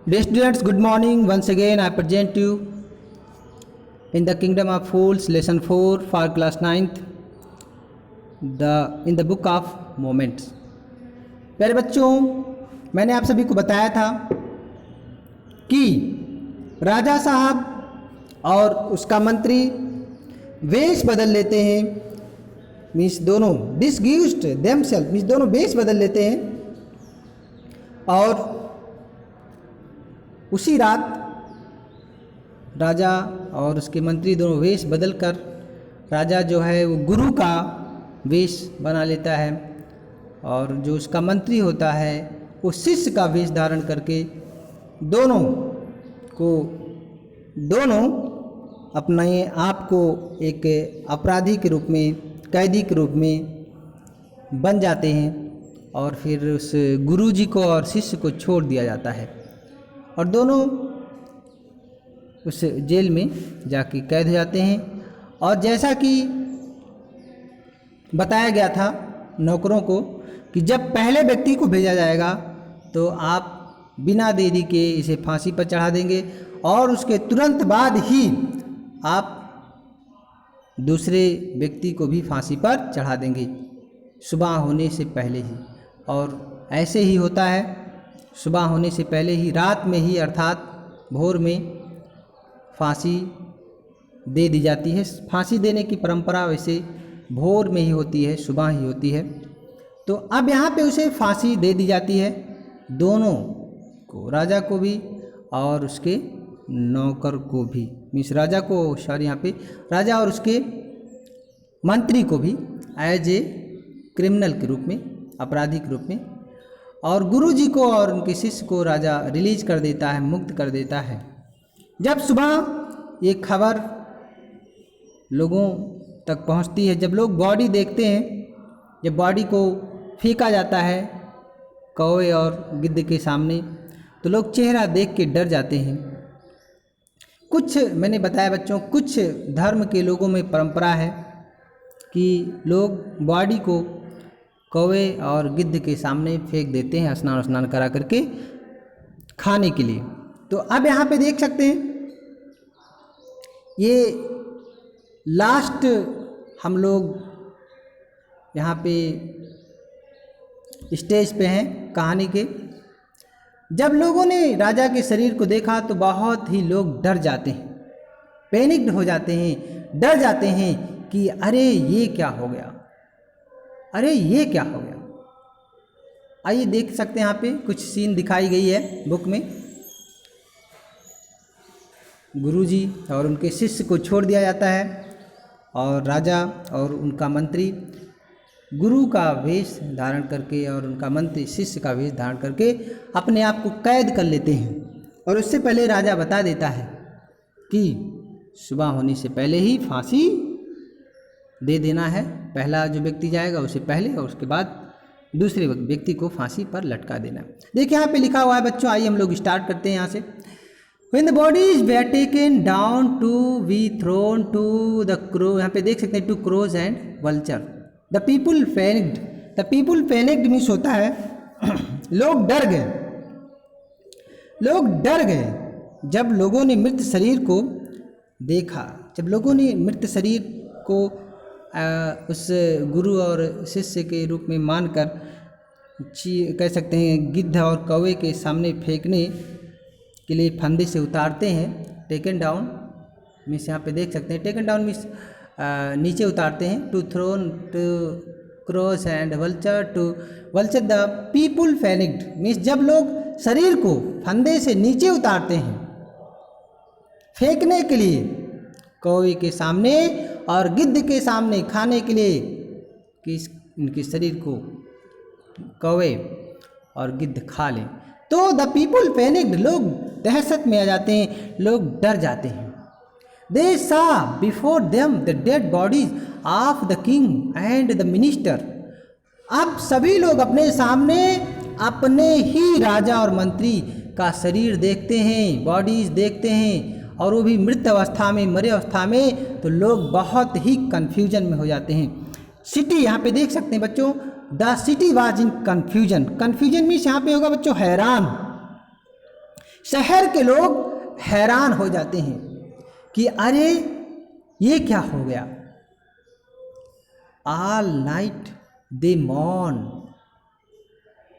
Dear students, good morning. Once again, I present you in the Kingdom of Fools, lesson 4 for class 9th, in the book of Moments. प्यारे बच्चों, मैंने आप सभी को बताया था कि राजा साहब और उसका मंत्री वेश बदल लेते हैं, मीन्स दोनों डिसग्यूज्ड देमसेल्फ, मीन्स दोनों वेश बदल लेते हैं और उसी रात राजा और उसके मंत्री दोनों वेश बदलकर राजा जो है वो गुरु का वेश बना लेता है और जो उसका मंत्री होता है वो शिष्य का वेश धारण करके दोनों अपने आप को एक अपराधी के रूप में, कैदी के रूप में बन जाते हैं और फिर उस गुरु जी को और शिष्य को छोड़ दिया जाता है और दोनों उस जेल में जाके कैद हो जाते हैं। और जैसा कि बताया गया था नौकरों को कि जब पहले व्यक्ति को भेजा जाएगा तो आप बिना देरी के इसे फांसी पर चढ़ा देंगे और उसके तुरंत बाद ही आप दूसरे व्यक्ति को भी फांसी पर चढ़ा देंगे सुबह होने से पहले ही। और ऐसे ही होता है, सुबह होने से पहले ही, रात में ही अर्थात भोर में फांसी दे दी जाती है। फांसी देने की परंपरा वैसे भोर में ही होती है, सुबह ही होती है। तो अब यहाँ पे उसे फांसी दे दी जाती है, दोनों को, राजा को भी और उसके नौकर को भी, मीन्स राजा को, सॉरी यहाँ पे राजा और उसके मंत्री को भी एज ए क्रिमिनल के रूप में, अपराधी के रूप में। और गुरु जी को और उनके शिष्य को राजा रिलीज कर देता है, मुक्त कर देता है। जब सुबह ये खबर लोगों तक पहुंचती है, जब लोग बॉडी देखते हैं, जब बॉडी को फेंका जाता है कौवे और गिद्ध के सामने, तो लोग चेहरा देख के डर जाते हैं। कुछ, मैंने बताया बच्चों, कुछ धर्म के लोगों में परंपरा है कि लोग बॉडी को कौवे और गिद्ध के सामने फेंक देते हैं स्नान करा करके खाने के लिए। तो अब यहाँ पे देख सकते हैं ये लास्ट हम लोग यहाँ पे स्टेज पे हैं कहानी के। जब लोगों ने राजा के शरीर को देखा तो बहुत ही लोग डर जाते हैं, पैनिक्ड हो जाते हैं, डर जाते हैं कि अरे ये क्या हो गया, अरे ये क्या हो गया। आइए देख सकते हैं यहाँ पे कुछ सीन दिखाई गई है बुक में। गुरुजी और उनके शिष्य को छोड़ दिया जाता है और राजा और उनका मंत्री गुरु का वेश धारण करके और उनका मंत्री शिष्य का वेश धारण करके अपने आप को कैद कर लेते हैं। और उससे पहले राजा बता देता है कि सुबह होने से पहले ही फांसी दे देना है, पहला जो व्यक्ति जाएगा उसे पहले और उसके बाद दूसरे व्यक्ति को फांसी पर लटका देना। देखिए यहाँ पे लिखा हुआ है बच्चों, आइए हम लोग स्टार्ट करते हैं यहाँ से। When the bodies were taken down to be thrown to the crow, यहाँ पे देख सकते हैं to crows and vulture. The people panicked. The people panicked means होता है लोग डर गए, लोग डर गए जब लोगों ने मृत शरीर को देखा, जब लोगों ने मृत शरीर को उस गुरु और शिष्य के रूप में मानकर कह सकते हैं गिद्ध और कौवे के सामने फेंकने के लिए फंदे से उतारते हैं। टेकन डाउन मीन्स यहाँ पे देख सकते हैं, टेकन डाउन मीन्स नीचे उतारते हैं। To thrown to crows and vulture to vulture the people panicked means जब लोग शरीर को फंदे से नीचे उतारते हैं फेंकने के लिए कौवे के सामने और गिद्ध के सामने खाने के लिए कि इनके शरीर को कौवे और गिद्ध खा लें, तो द पीपुल पैनिक्ड, लोग दहशत में आ जाते हैं, लोग डर जाते हैं। दे सा before them the dead bodies of the king and the minister. अब सभी लोग अपने सामने अपने ही राजा और मंत्री का शरीर देखते हैं, बॉडीज देखते हैं, और वो भी मृत अवस्था में, मरे अवस्था में, तो लोग बहुत ही कन्फ्यूजन में हो जाते हैं। सिटी यहाँ पे देख सकते हैं बच्चों, the city was in confusion. Confusion means यहाँ पे होगा बच्चों हैरान। शहर के लोग हैरान हो जाते हैं कि अरे ये क्या हो गया। ऑल नाइट दे मॉर्न,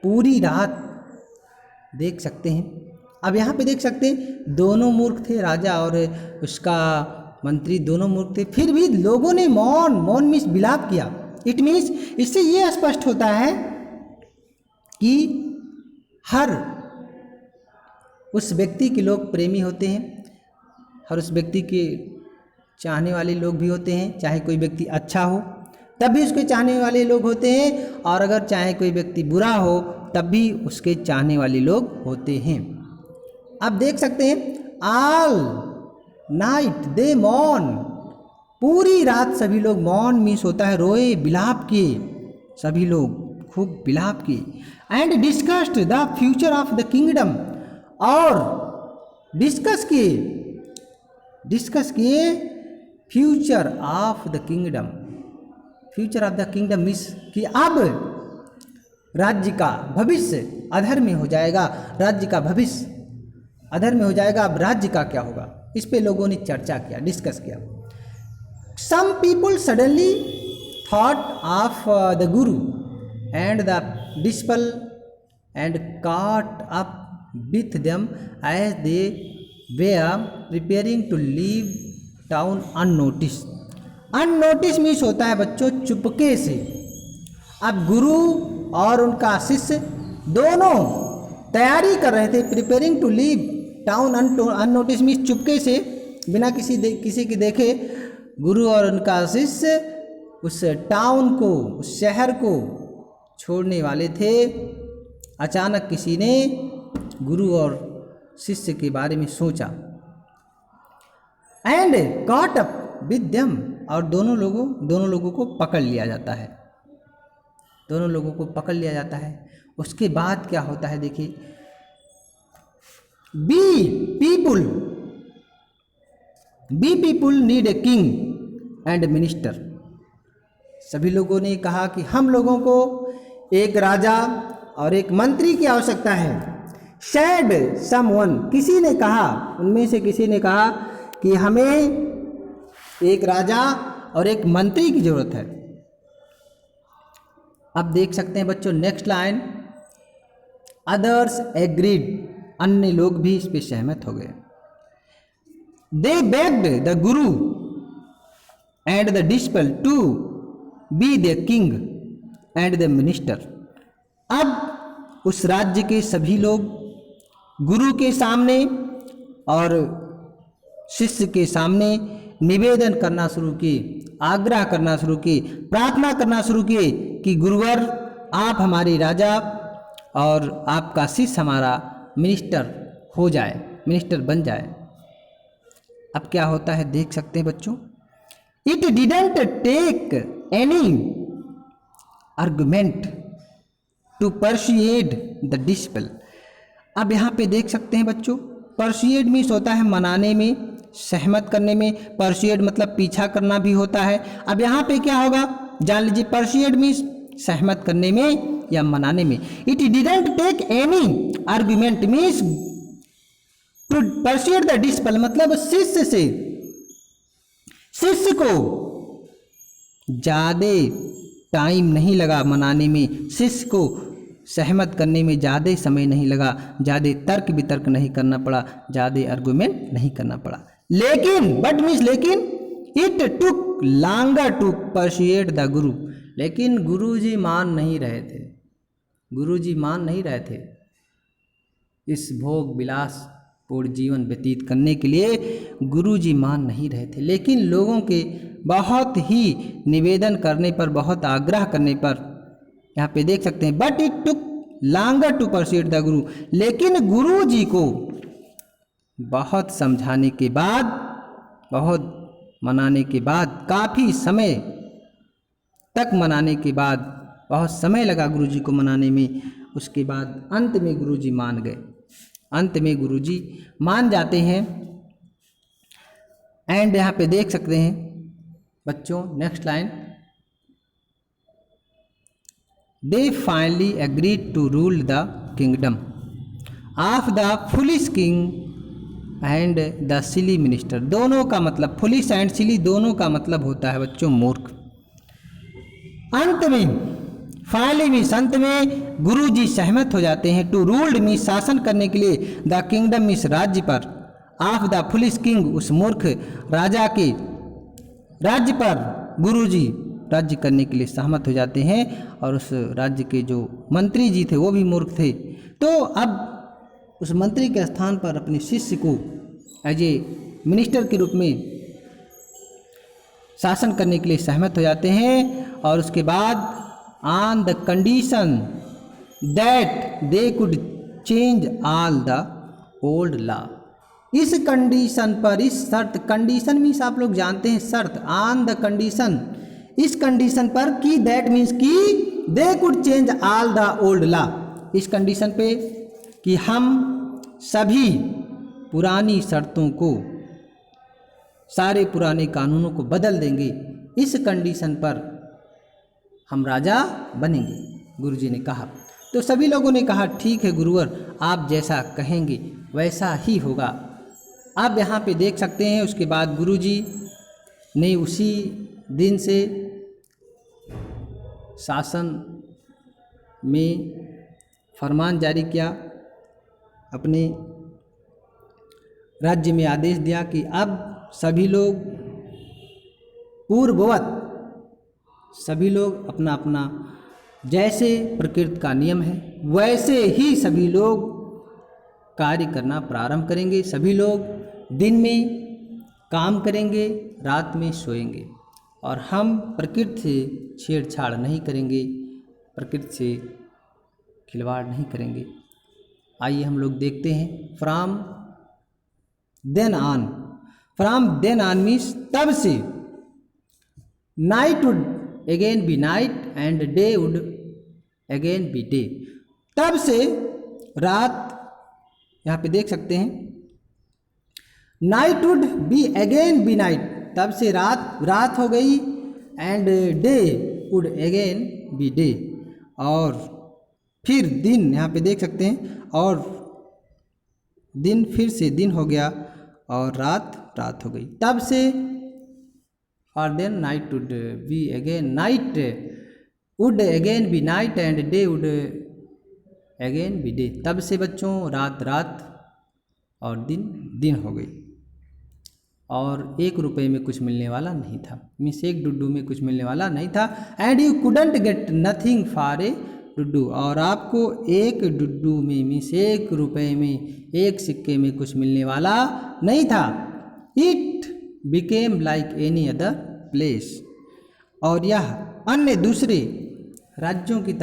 पूरी रात देख सकते हैं। अब यहाँ पे देख सकते हैं दोनों मूर्ख थे, राजा और उसका मंत्री दोनों मूर्ख थे, फिर भी लोगों ने मौन मीन्स विलाप किया। इट मीन्स इससे ये स्पष्ट होता है कि हर उस व्यक्ति के लोग प्रेमी होते हैं, हर उस व्यक्ति के चाहने वाले लोग भी होते हैं। चाहे कोई व्यक्ति अच्छा हो तब भी उसके चाहने वाले लोग होते हैं, और अगर चाहे कोई व्यक्ति बुरा हो तब भी उसके चाहने वाले लोग होते हैं। अब देख सकते हैं ऑल नाइट दे मौन, पूरी रात सभी लोग, मौन मीन्स होता है रोए, विलाप किए, सभी लोग खूब विलाप किए। And discussed the future of the kingdom, और डिस्कस किए future of the kingdom. Future of the kingdom means कि अब राज्य का भविष्य अधर में हो जाएगा, राज्य का भविष्य अधर में हो जाएगा, अब राज्य का क्या होगा, इस पे लोगों ने चर्चा किया, डिस्कस किया। Some people suddenly thought of the guru and the disciple and caught up with them as they were preparing to leave town unnoticed. Unnoticed means होता है बच्चों चुपके से। अब गुरु और उनका शिष्य दोनों तैयारी कर रहे थे, preparing to leave town unnoticed means चुपके से, बिना किसी के देखे गुरु और उनका शिष्य उस टाउन को, उस शहर को छोड़ने वाले थे। अचानक किसी ने गुरु और शिष्य के बारे में सोचा। And caught up with them, और दोनों लोगों को पकड़ लिया जाता है, दोनों लोगों को पकड़ लिया जाता है। उसके बाद क्या होता है देखिए, be people need a king and minister. सभी लोगों ने कहा कि हम लोगों को एक राजा और एक मंत्री की आवश्यकता है। सैड समवन, किसी ने कहा, उनमें से किसी ने कहा कि हमें एक राजा और एक मंत्री की जरूरत है। अब देख सकते हैं बच्चों नेक्स्ट लाइन, अदर्स एग्रीड, अन्य लोग भी इस पे सहमत हो गए। They begged the guru and the disciple to be the king and the minister. अब उस राज्य के सभी लोग गुरु के सामने और शिष्य के सामने निवेदन करना शुरू किए, आग्रह करना शुरू किए, प्रार्थना करना शुरू किए कि गुरुवर आप हमारे राजा और आपका शिष्य हमारा मिनिस्टर हो जाए, मिनिस्टर बन जाए। अब क्या होता है देख सकते हैं बच्चों, it didn't take any argument to persuade the disciple. अब यहाँ पे देख सकते हैं बच्चों, परसुएड मीन्स होता है मनाने में, सहमत करने में, परसुएड मतलब पीछा करना भी होता है। अब यहाँ पे क्या होगा जान लीजिए, परसुएड मीन्स सहमत करने में या मनाने में। It didn't take any argument means to persuade the disciple, मतलब शिष्य को ज़्यादा टाइम नहीं लगा मनाने में, शिष्य को सहमत करने में ज़्यादा समय नहीं लगा, ज़्यादा तर्क वितर्क नहीं करना पड़ा, ज़्यादा आर्गुमेंट नहीं करना पड़ा। लेकिन बट मीन्स लेकिन, it took longer to persuade the guru, लेकिन गुरुजी मान नहीं रहे थे, गुरुजी मान नहीं रहे थे इस भोग विलास पूर्ण जीवन व्यतीत करने के लिए, गुरुजी मान नहीं रहे थे। लेकिन लोगों के बहुत ही निवेदन करने पर, बहुत आग्रह करने पर, यहाँ पे देख सकते हैं, but it took longer to persuade the guru, लेकिन गुरु जी को बहुत समझाने के बाद, बहुत मनाने के बाद, काफ़ी समय तक मनाने के बाद, बहुत समय लगा गुरु जी को मनाने में, उसके बाद अंत में गुरु जी मान गए, अंत में गुरु जी मान जाते हैं। एंड यहाँ पे देख सकते हैं बच्चों next line, they finally agreed to rule the kingdom. Of the foolish king and the silly minister. दोनों का मतलब, फुलिश एंड सिली दोनों का मतलब होता है बच्चों मूर्ख। अंत में फाइनली मीन्स अंत में गुरु जी सहमत हो जाते हैं। टू रूल्ड मीन्स शासन करने के लिए, द किंगडम मीन्स राज्य पर, ऑफ द फुलिश किंग उस मूर्ख राजा के राज्य पर गुरु जी राज्य करने के लिए सहमत हो जाते हैं। और उस राज्य के जो मंत्री जी थे वो भी मूर्ख थे। तो अब उस मंत्री के स्थान पर अपने शिष्य को एज ए मिनिस्टर के रूप में शासन करने के लिए सहमत हो जाते हैं। और उसके बाद on the condition that they could change all the old law. इस कंडीशन पर, इस शर्त, कंडीशन मीन्स आप लोग जानते हैं शर्त, ऑन द कंडीशन, इस कंडीशन पर कि दैट मीन्स कि they could change all the old law, इस कंडीशन पे कि हम सभी पुरानी शर्तों को, सारे पुराने कानूनों को बदल देंगे, इस कंडीशन पर हम राजा बनेंगे, गुरुजी ने कहा। तो सभी लोगों ने कहा ठीक है गुरुवर, आप जैसा कहेंगे वैसा ही होगा। आप यहाँ पे देख सकते हैं। उसके बाद गुरुजी ने उसी दिन से शासन में फरमान जारी किया, अपने राज्य में आदेश दिया कि अब सभी लोग पूर्ववत, सभी लोग अपना अपना, जैसे प्रकृति का नियम है वैसे ही सभी लोग कार्य करना प्रारंभ करेंगे। सभी लोग दिन में काम करेंगे, रात में सोएंगे, और हम प्रकृति से छेड़छाड़ नहीं करेंगे, प्रकृति से खिलवाड़ नहीं करेंगे। आइए हम लोग देखते हैं। फ्रॉम देन ऑन मीन्स तब से, night would again be night and day would again be day. तब से रात, यहाँ पे देख सकते हैं, night would be again be night, तब से रात हो गई, and day would again be day, और फिर दिन, यहाँ पे देख सकते हैं, और दिन फिर से दिन हो गया और रात हो गई। तब से और then night would be again night would again be night and day would again be day. तब से बच्चों रात और दिन हो गई। और 1 रुपये में कुछ मिलने वाला नहीं था, मीन्स 1 डुड्डू में कुछ मिलने वाला नहीं था। And you couldn't get nothing for a Duddu, और आपको 1 डुड्डू में, मीन्स 1 रुपये में, 1 सिक्के में कुछ मिलने वाला नहीं था। It became like any other place, और यह अन्य दूसरे राज्यों की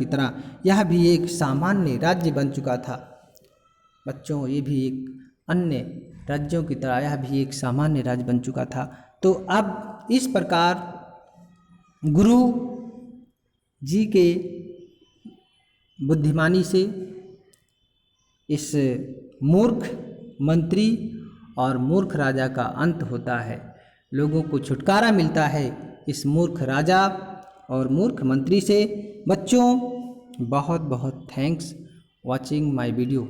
तरह यह भी एक सामान्य राज्य बन चुका था। बच्चों, ये भी एक अन्य राज्यों की तरह यह भी एक सामान्य राज्य बन चुका था। तो अब इस प्रकार गुरु जी के बुद्धिमानी से इस मूर्ख मंत्री और मूर्ख राजा का अंत होता है। लोगों को छुटकारा मिलता है इस मूर्ख राजा और मूर्ख मंत्री से। बच्चों, बहुत बहुत थैंक्स वॉचिंग माय वीडियो।